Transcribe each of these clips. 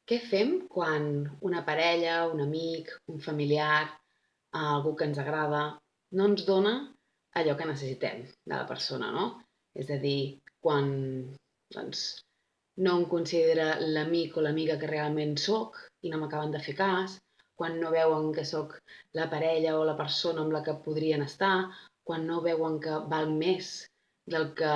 Què fem quan una parella, un amic, un familiar, algú que ens agrada, no ens dona allò que necessitem de la persona, no? És a dir, quan doncs, no em considera l'amic o l'amiga que realment sóc i no m'acaben de fer cas, quan no veuen que sóc la parella o la persona amb la que podrien estar, quan no veuen que val més del que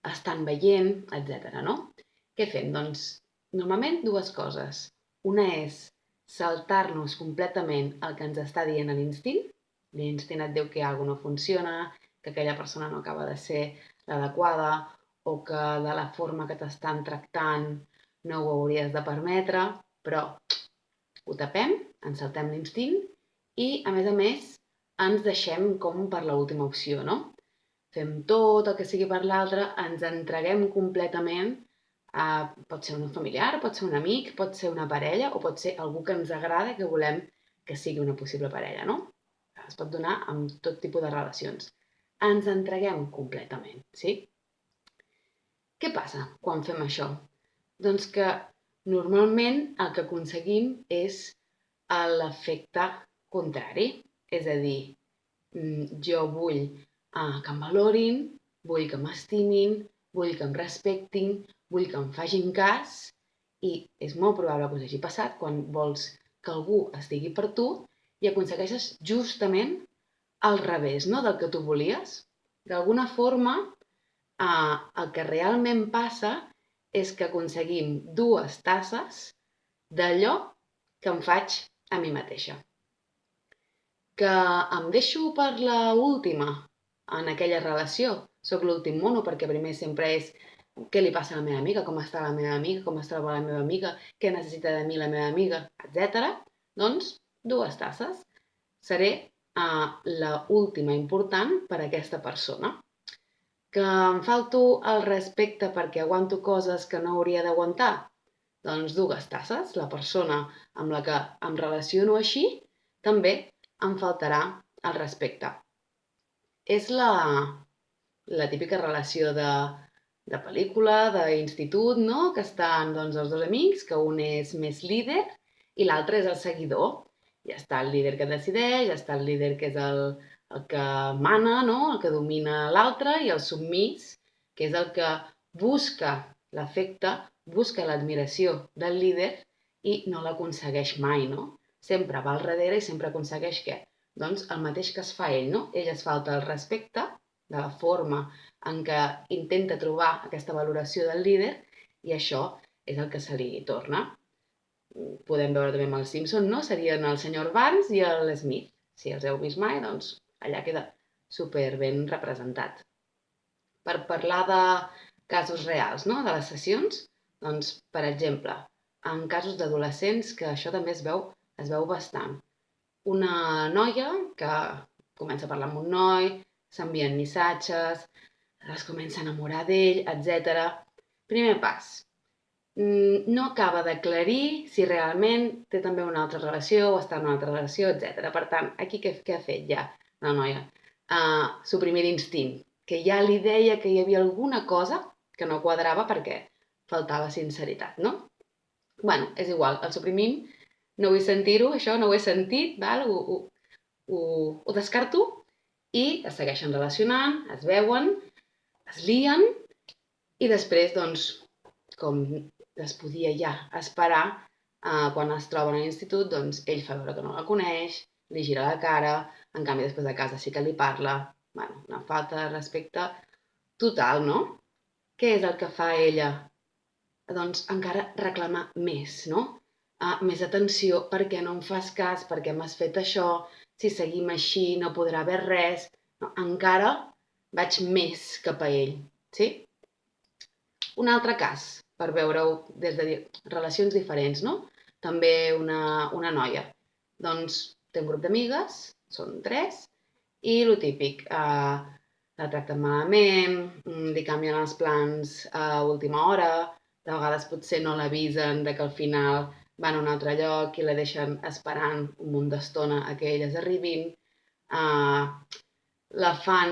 estan veient, etc. no? Què fem? Doncs normalment dues coses. Una és saltar-nos completament el que ens està dient l'instint. L'instint et diu que alguna no funciona, que aquella persona no acaba de ser l'adequada o que de la forma que t'estan tractant no ho hauries de permetre, però ho tapem, ens saltem l'instint i, a més, ens deixem com per l'última opció, no? Fem tot el que sigui per l'altre, ens entreguem completament a, pot ser un familiar, pot ser un amic, pot ser una parella o pot ser algú que ens agrada i que volem que sigui una possible parella, no? Es pot donar amb tot tipus de relacions. Ens entreguem completament, sí? Què passa quan fem això? Doncs que normalment el que aconseguim és l'efecte contrari. És a dir, jo vull que em valorin, vull que m'estimin, vull que em respectin, vull que em facin cas i és molt probable que us hagi passat quan vols que algú estigui per tu i aconsegueixes justament al revés, no?, del que tu volies. D'alguna forma, el que realment passa és que aconseguim dues tasses d'allò que em faig a mi mateixa. Que em deixo per l'última en aquella relació. Soc l'últim mono perquè primer sempre és què li passa a la meva amiga, com està la meva amiga, com es troba la meva amiga, què necessita de mi la meva amiga, etc. Doncs, dues tasses. Seré la última important per a aquesta persona. Que em falto el respecte perquè aguanto coses que no hauria d'aguantar? Doncs dues tasses. La persona amb la que em relaciono així també em faltarà el respecte. És la típica relació de pel·lícula, d'institut, no?, que estan doncs, els dos amics, que un és més líder i l'altre és el seguidor. Ja està el líder que decideix, ja està el líder que és el que mana, no?, el que domina l'altre, i el submís, que és el que busca l'afecte, busca l'admiració del líder i no l'aconsegueix mai, no? Sempre va al darrere i sempre aconsegueix què? Doncs el mateix que es fa ell, no? Ell es falta el respecte de la forma en què intenta trobar aquesta valoració del líder i això és el que se li torna. Podem veure també amb els Simpson, no? Serien el senyor Barnes i el Smith. Si els heu vist mai, doncs allà queda super ben representat. Per parlar de casos reals, no?, de les sessions, doncs, per exemple, en casos d'adolescents, que això també es veu bastant. Una noia que comença a parlar amb un noi, s'envien missatges, es comença a enamorar d'ell, etc. Primer pas, no acaba d'aclarir si realment té també una altra relació o està en una altra relació, etc. Per tant, aquí què ha fet ja la noia? Suprimir l'instint, que ja li deia que hi havia alguna cosa que no quadrava perquè faltava sinceritat, no? Bueno, és igual, el suprimim, no vull sentir-ho, això no ho he sentit, val? Ho descarto i es segueixen relacionant, es veuen, es lien i després, doncs, com es podia ja esperar, quan es troben a l'institut, doncs ell fa veure que no la coneix, li gira la cara, en canvi després de casa sí que li parla. Bueno, una falta de respecte total, no? Què és el que fa ella? Doncs encara reclamar més, no? Més atenció, per què no em fas cas, per què m'has fet això, si seguim així no podrà haver res. No, encara vaig més cap a ell, sí? Un altre cas, per veure-ho des de relacions diferents, no? També una noia. Doncs té un grup d'amigues, són 3, i lo típic, la tracten malament, li canvien els plans a última hora, de vegades potser no l'avisen de que al final van a un altre lloc i la deixen esperant un munt d'estona a que elles arribin,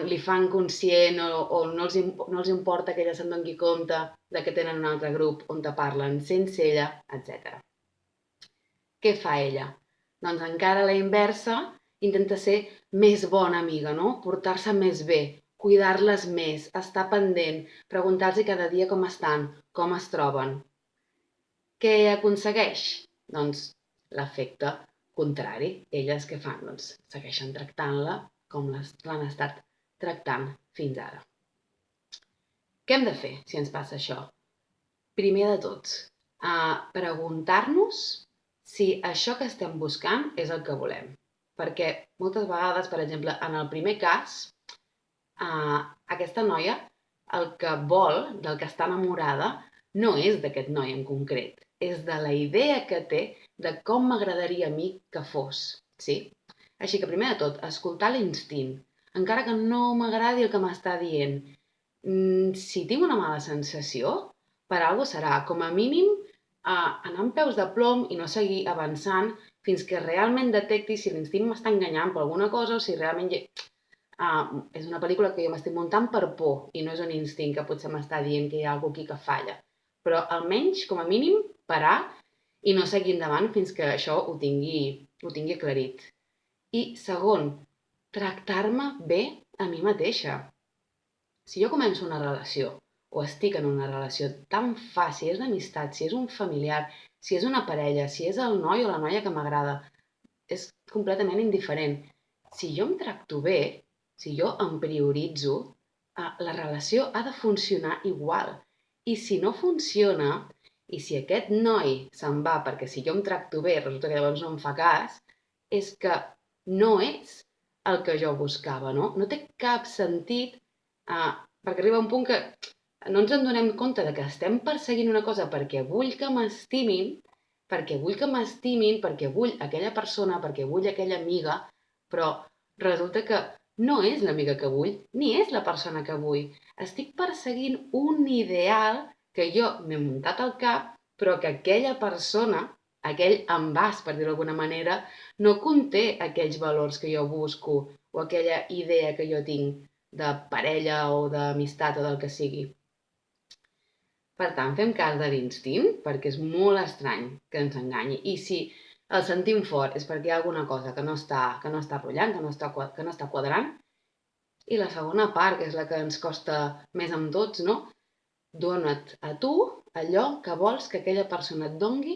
li fan conscient o no els importa que ella se'n doni compte de que tenen un altre grup on te parlen sense ella, etc. què fa ella? Doncs encara a la inversa intenta ser més bona amiga, no? Portar-se més bé, cuidar-les més, estar pendent, preguntar-los cada dia com estan, com es troben. Què aconsegueix? Doncs l'efecte contrari. Elles què fan? Doncs segueixen tractant-la com l'han estat tractant fins ara. Què hem de fer si ens passa això? Primer de tot, preguntar-nos si això que estem buscant és el que volem. Perquè moltes vegades, per exemple, en el primer cas, aquesta noia el que vol, del que està enamorada, no és d'aquest noi en concret, és de la idea que té de com m'agradaria a mi que fos. Sí? Així que primer de tot, escoltar l'instint, encara que no m'agradi el que m'està dient. Si tinc una mala sensació, per alguna cosa serà, com a mínim, anar amb peus de plom i no seguir avançant fins que realment detecti si l'instint m'està enganyant per alguna cosa o si realment és una pel·lícula que jo m'estic muntant per por i no és un instint que potser m'està dient que hi ha alguna aquí que falla. Però almenys, com a mínim, parar i no seguir endavant fins que això ho tingui aclarit. I segon, tractar-me bé a mi mateixa. Si jo començo una relació o estic en una relació tan fàcil, si és d'amistat, si és un familiar, si és una parella, si és el noi o la noia que m'agrada, és completament indiferent. Si jo em tracto bé, si jo em prioritzo, la relació ha de funcionar igual. I si no funciona, i si aquest noi se'n va perquè si jo em tracto bé resulta que llavors no em fa cas, és que no és el que jo buscava, no? No té cap sentit, perquè arriba un punt que no ens en donem compte de que estem perseguint una cosa perquè vull que m'estimin, perquè vull aquella persona, perquè vull aquella amiga, però resulta que no és l'amiga que vull, ni és la persona que vull. Estic perseguint un ideal que jo m'he muntat al cap, però que aquella persona, aquell envàs, per dir-ho d'alguna manera, no conté aquells valors que jo busco o aquella idea que jo tinc de parella o d'amistat o del que sigui. Per tant, fem cas de l'instint, perquè és molt estrany que ens enganyi. I si el sentim fort és perquè hi ha alguna cosa que no està rullant, que no està quadrant. I la segona part, que és la que ens costa més amb tots, no? Dona't a tu allò que vols que aquella persona et dongui,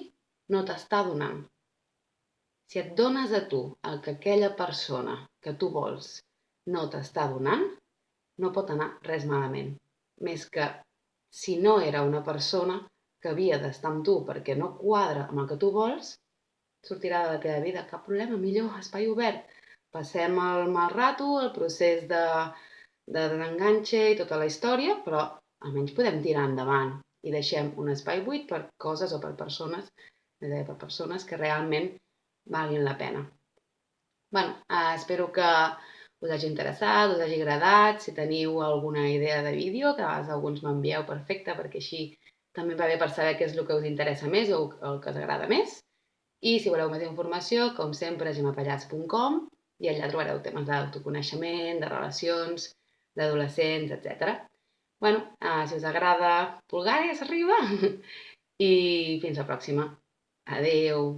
no t'està donant. Si et dones a tu el que aquella persona que tu vols no t'està donant, no pot anar res malament. Més que si no era una persona que havia d'estar amb tu perquè no quadra amb el que tu vols, sortirà de la teva vida. Cap problema, millor, espai obert. Passem el mal rato, el procés de desenganxe i tota la història, però almenys podem tirar endavant i deixem un espai buit per coses o per persones, que realment valguin la pena. Bueno, espero que us hagi interessat, us hagi agradat. Si teniu alguna idea de vídeo, que a vegades alguns m'envieu, perfecte, perquè així també va bé per saber què és el que us interessa més o el que us agrada més. I si voleu més informació, com sempre, gemapallats.com, i allà trobareu temes d'autoconeixement, de relacions, d'adolescents, etc. Bueno, si us agrada, pulgares arriba i fins la pròxima. Adeu!